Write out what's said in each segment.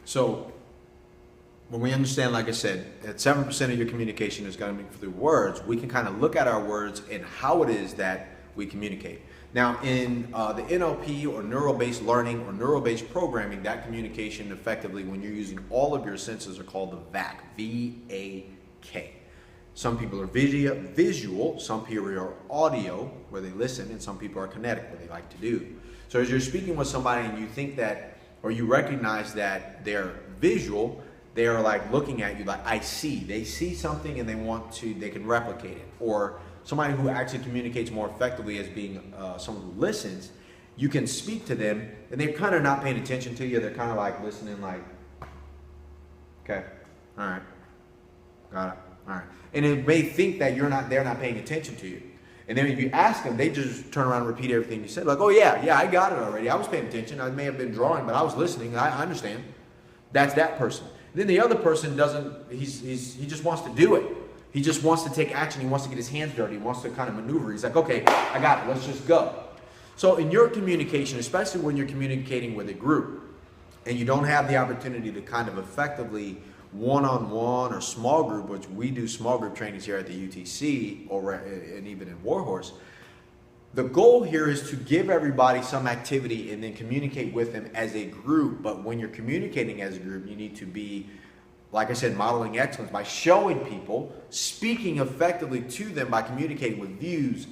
So when we understand, like I said, that 7% of your communication is going to be through words, we can kind of look at our words and how it is that we communicate. Now, in the NLP or neural-based learning or neural-based programming, that communication effectively, when you're using all of your senses, are called the VAK, V-A-K. Some people are visual, some people are audio, where they listen, and some people are kinetic, where they like to do. So as you're speaking with somebody and you think that, or you recognize that they're visual, they are like looking at you like, I see. They see something and they can replicate it. Or somebody who actually communicates more effectively as being someone who listens, you can speak to them and they're kind of not paying attention to you. They're kind of like listening like, okay, all right, got it, all right. And it may think that they're not paying attention to you. And then if you ask them, they just turn around and repeat everything you said. Like, oh yeah, I got it already. I was paying attention. I may have been drawing, but I was listening. I understand. That's that person. Then the other person doesn't, he just wants to do it. He just wants to take action. He wants to get his hands dirty. He wants to kind of maneuver. He's like, okay, I got it. Let's just go. So in your communication, especially when you're communicating with a group and you don't have the opportunity to kind of effectively one-on-one or small group, which we do small group trainings here at the UTC and even in Warhorse, the goal here is to give everybody some activity and then communicate with them as a group. But when you're communicating as a group, you need to be, like I said, modeling excellence by showing people, speaking effectively to them by communicating with views,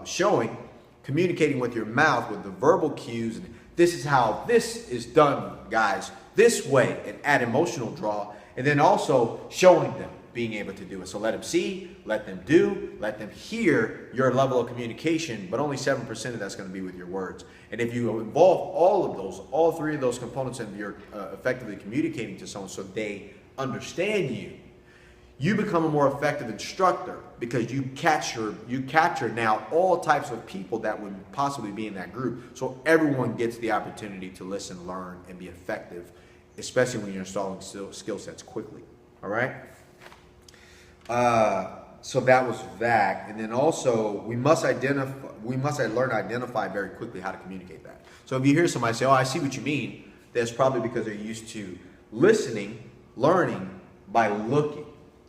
showing, communicating with your mouth, with the verbal cues. And this is how this is done, guys, this way, and add emotional draw. And then also showing them being able to do it. So let them see, let them do, let them hear your level of communication, but only 7% of that's going to be with your words. And if you involve all of those, all three of those components, and you're effectively communicating to someone so they understand you, you become a more effective instructor because you capture now all types of people that would possibly be in that group. So everyone gets the opportunity to listen, learn, and be effective, especially when you're installing skill sets quickly. All right? So that was VAK, and then also we must learn to identify very quickly how to communicate that. So if you hear somebody say, "Oh, I see what you mean," that's probably because they're used to listening, learning by looking,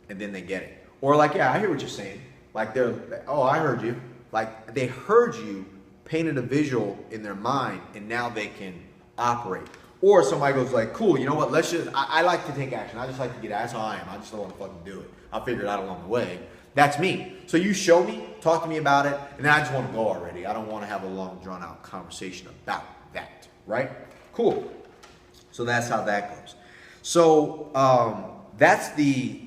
and then they get it. Or like, yeah, I hear what you're saying. Like oh, I heard you. Like they heard you, painted a visual in their mind, and now they can operate. Or somebody goes like, cool, you know what, I like to take action. I just like to get that's how I am. I just don't want to fucking do it. I'll figure it out along the way. That's me. So you show me, talk to me about it, and then I just want to go already. I don't want to have a long, drawn-out conversation about that, right? Cool. So that's how that goes. So that's the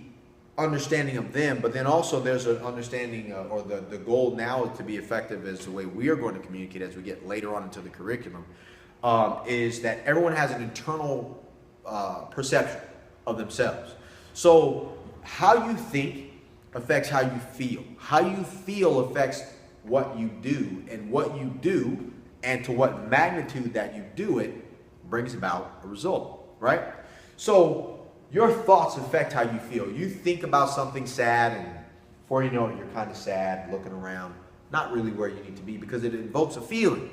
understanding of them, but then also there's an understanding or the goal now to be effective as the way we are going to communicate as we get later on into the curriculum, is that everyone has an internal perception of themselves. So how you think affects how you feel. How you feel affects what you do, and what you do and to what magnitude that you do it brings about a result, right? So your thoughts affect how you feel. You think about something sad, and before you know it, you're kind of sad, looking around, not really where you need to be, because it invokes a feeling.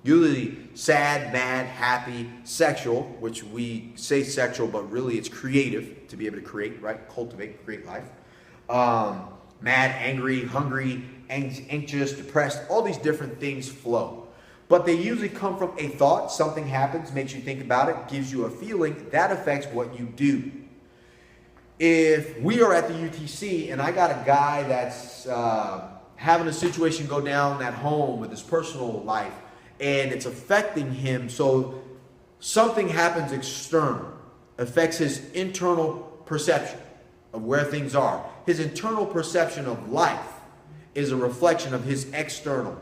Usually sad, mad, happy, sexual, which we say sexual, but really it's creative, to be able to create, right? Cultivate, create life. Mad, angry, hungry, anxious, depressed, all these different things flow. But they usually come from a thought. Something happens, makes you think about it, gives you a feeling, that affects what you do. If we are at the UTC and I got a guy that's having a situation go down at home with his personal life, and it's affecting him, so something happens external, affects his internal perception of where things are. His internal perception of life is a reflection of his external,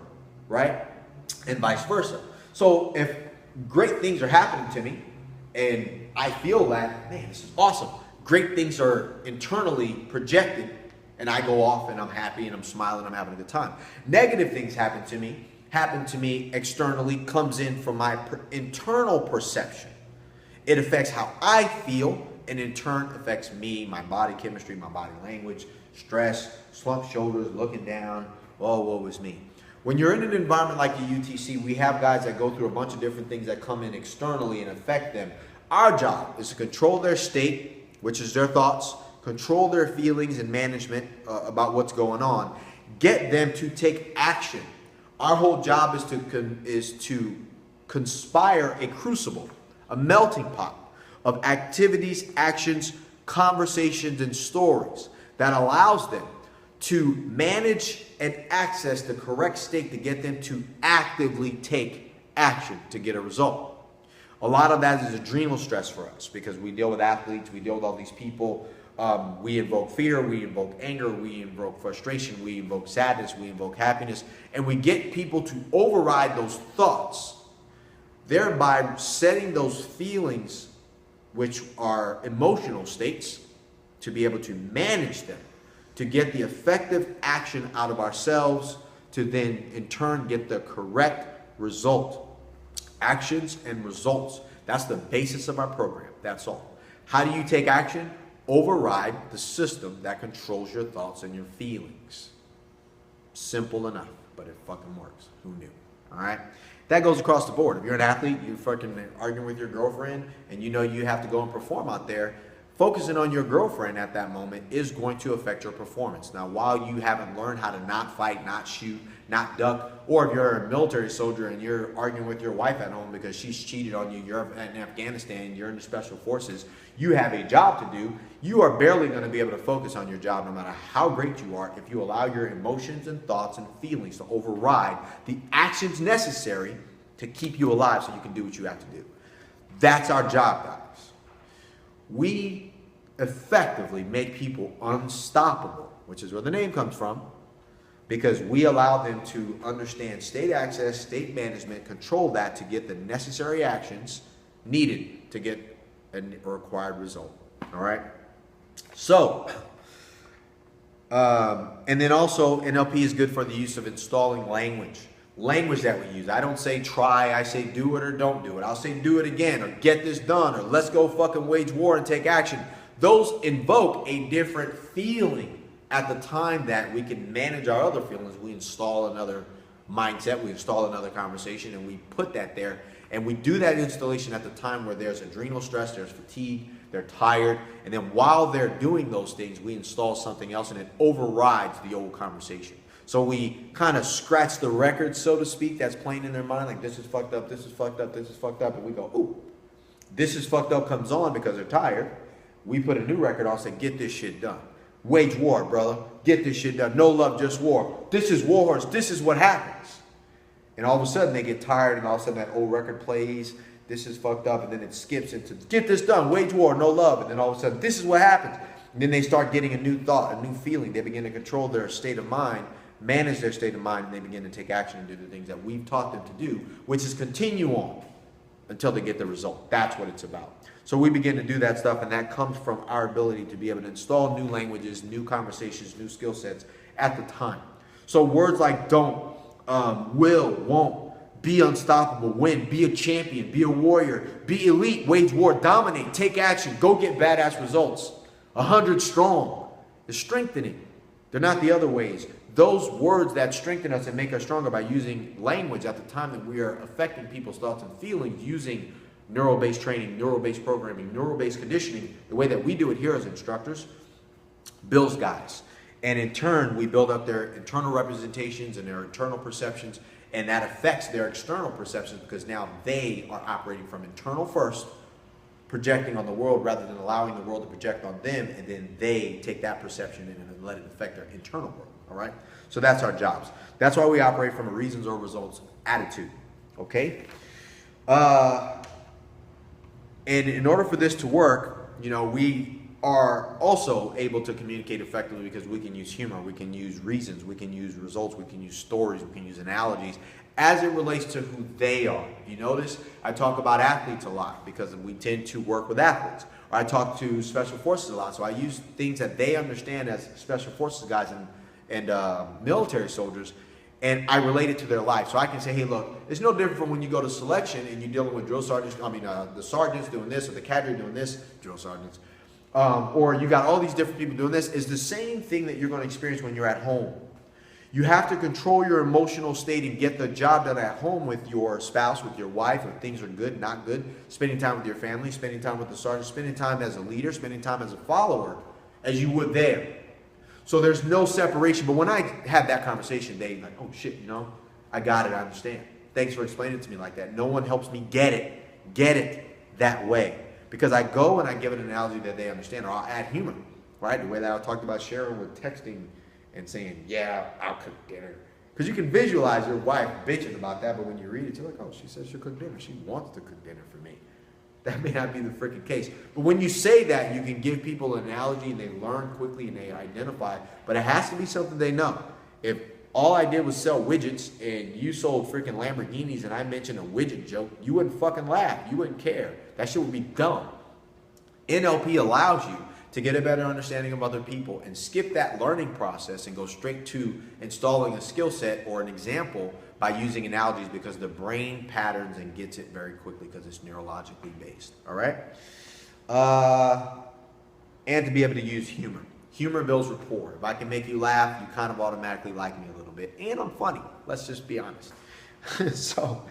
right? And vice versa. So if great things are happening to me and I feel that, man, this is awesome. Great things are internally projected, and I go off and I'm happy and I'm smiling, I'm having a good time. Negative things happen to me externally, comes in from my internal perception. It affects how I feel, and in turn affects me, my body chemistry, my body language, stress, slumped shoulders, looking down, oh, woe is me. When you're in an environment like the UTC, we have guys that go through a bunch of different things that come in externally and affect them. Our job is to control their state, which is their thoughts, control their feelings and management about what's going on, get them to take action. Our whole job is to conspire a crucible, a melting pot of activities, actions, conversations, and stories that allows them to manage and access the correct state to get them to actively take action to get a result. A lot of that is adrenal stress for us because we deal with athletes, we deal with all these people. We invoke fear, we invoke anger, we invoke frustration, we invoke sadness, we invoke happiness, and we get people to override those thoughts, thereby setting those feelings, which are emotional states, to be able to manage them, to get the effective action out of ourselves, to then in turn get the correct result. Actions and results. That's the basis of our program. That's all. How do you take action? Override the system that controls your thoughts and your feelings. Simple enough, but it fucking works. Who knew? All right? That goes across the board. If you're an athlete, you're fucking arguing with your girlfriend, and you know you have to go and perform out there, focusing on your girlfriend at that moment is going to affect your performance. Now, while you haven't learned how to not fight, not shoot, not duck, or if you're a military soldier and you're arguing with your wife at home because she's cheated on you, you're in Afghanistan, you're in the special forces, you have a job to do, you are barely going to be able to focus on your job no matter how great you are if you allow your emotions and thoughts and feelings to override the actions necessary to keep you alive so you can do what you have to do. That's our job, guys. We effectively make people unstoppable, which is where the name comes from, because we allow them to understand state access, state management, control that to get the necessary actions needed to get a required result. All right? So, and then also NLP is good for the use of installing language. Language that we use. I don't say try, I say do it or don't do it. I'll say do it again or get this done or let's go fucking wage war and take action. Those invoke a different feeling at the time that we can manage our other feelings. We install another mindset, we install another conversation, and we put that there. And we do that installation at the time where there's adrenal stress, there's fatigue, they're tired. And then while they're doing those things, we install something else and it overrides the old conversation. So we kind of scratch the record, so to speak, that's playing in their mind, like this is fucked up, this is fucked up, this is fucked up. And we go, ooh, this is fucked up comes on because they're tired. We put a new record on, say, get this shit done. Wage war, brother. Get this shit done. No love, just war. This is war horse. This is what happens. And all of a sudden they get tired and all of a sudden that old record plays. This is fucked up. And then it skips into get this done. Wage war, no love. And then all of a sudden this is what happens. And then they start getting a new thought, a new feeling. They begin to control their state of mind, manage their state of mind, and they begin to take action and do the things that we've taught them to do, which is continue on until they get the result. That's what it's about. So we begin to do that stuff, and that comes from our ability to be able to install new languages, new conversations, new skill sets at the time. So words like don't, will, won't, be unstoppable, win, be a champion, be a warrior, be elite, wage war, dominate, take action, go get badass results. 100 strong is strengthening. They're not the other ways. Those words that strengthen us and make us stronger by using language at the time that we are affecting people's thoughts and feelings using neural-based training, neural-based programming, neural-based conditioning, the way that we do it here as instructors, builds guys. And in turn, we build up their internal representations and their internal perceptions, and that affects their external perceptions because now they are operating from internal first, projecting on the world rather than allowing the world to project on them, and then they take that perception and let it affect their internal world, all right? So that's our jobs. That's why we operate from a reasons or results attitude, okay? And in order for this to work, you know, we are also able to communicate effectively because we can use humor, we can use reasons, we can use results, we can use stories, we can use analogies as it relates to who they are. You notice I talk about athletes a lot because we tend to work with athletes. Or I talk to special forces a lot, so I use things that they understand as special forces guys and military soldiers, and I relate it to their life. So I can say, hey, look, it's no different from when you go to selection and you're dealing with drill sergeants, the sergeants doing this or the cadre doing this, drill sergeants, or you got all these different people doing this. It's the same thing that you're going to experience when you're at home. You have to control your emotional state and get the job done at home with your spouse, with your wife, if things are good, not good, spending time with your family, spending time with the sergeant, spending time as a leader, spending time as a follower, as you would there. So there's no separation. But when I have that conversation, they like, oh shit, you know, I got it, I understand. Thanks for explaining it to me like that. No one helps me get it that way. Because I go and I give an analogy that they understand, or I'll add humor, right? The way that I talked about Sharon with texting and saying, yeah, I'll cook dinner. Because you can visualize your wife bitching about that, but when you read it, you're like, oh, she says she'll cook dinner. She wants to cook dinner for me. That may not be the freaking case. But when you say that, you can give people an analogy and they learn quickly and they identify, but it has to be something they know. If all I did was sell widgets and you sold freaking Lamborghinis and I mentioned a widget joke, you wouldn't fucking laugh. You wouldn't care. That shit would be dumb. NLP allows you to get a better understanding of other people and skip that learning process and go straight to installing a skill set or an example by using analogies, because the brain patterns and gets it very quickly because it's neurologically based. All right? And to be able to use humor. Humor builds rapport. If I can make you laugh, you kind of automatically like me a little bit. And I'm funny. Let's just be honest. So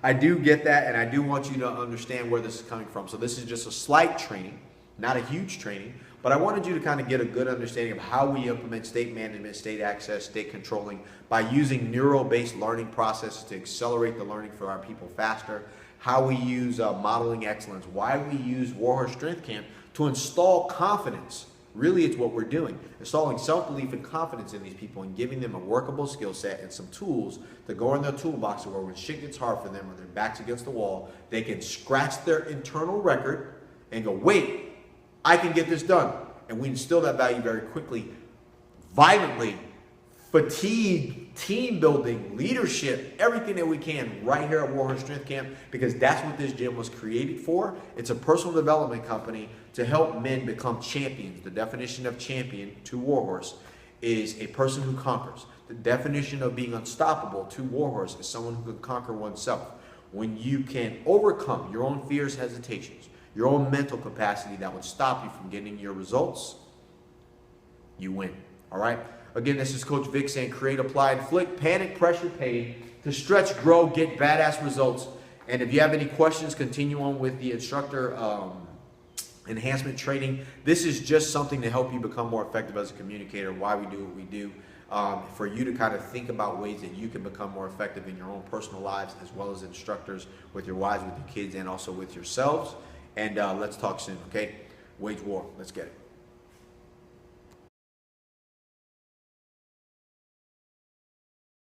I do get that, and I do want you to understand where this is coming from. So this is just a slight training, not a huge training, but I wanted you to kind of get a good understanding of how we implement state management, state access, state controlling by using neural-based learning processes to accelerate the learning for our people faster, how we use modeling excellence, why we use Warhorse Strength Camp to install confidence. Really, it's what we're doing, installing self-belief and confidence in these people and giving them a workable skill set and some tools to go in their toolbox where when shit gets hard for them or their back's against the wall, they can scratch their internal record and go, wait, I can get this done. And we instill that value very quickly, violently, fatigue, team building, leadership, everything that we can right here at Warhorse Strength Camp, because that's what this gym was created for. It's a personal development company to help men become champions. The definition of champion to Warhorse is a person who conquers. The definition of being unstoppable to Warhorse is someone who can conquer oneself. When you can overcome your own fears, hesitations, your own mental capacity that would stop you from getting your results, you win. All right? Again, this is Coach Vic saying create, apply, inflict, panic, pressure, pain to stretch, grow, get badass results. And if you have any questions, continue on with the instructor enhancement training. This is just something to help you become more effective as a communicator, why we do what we do, for you to kind of think about ways that you can become more effective in your own personal lives as well as instructors with your wives, with your kids, and also with yourselves. And let's talk soon, okay? Wage war. Let's get it.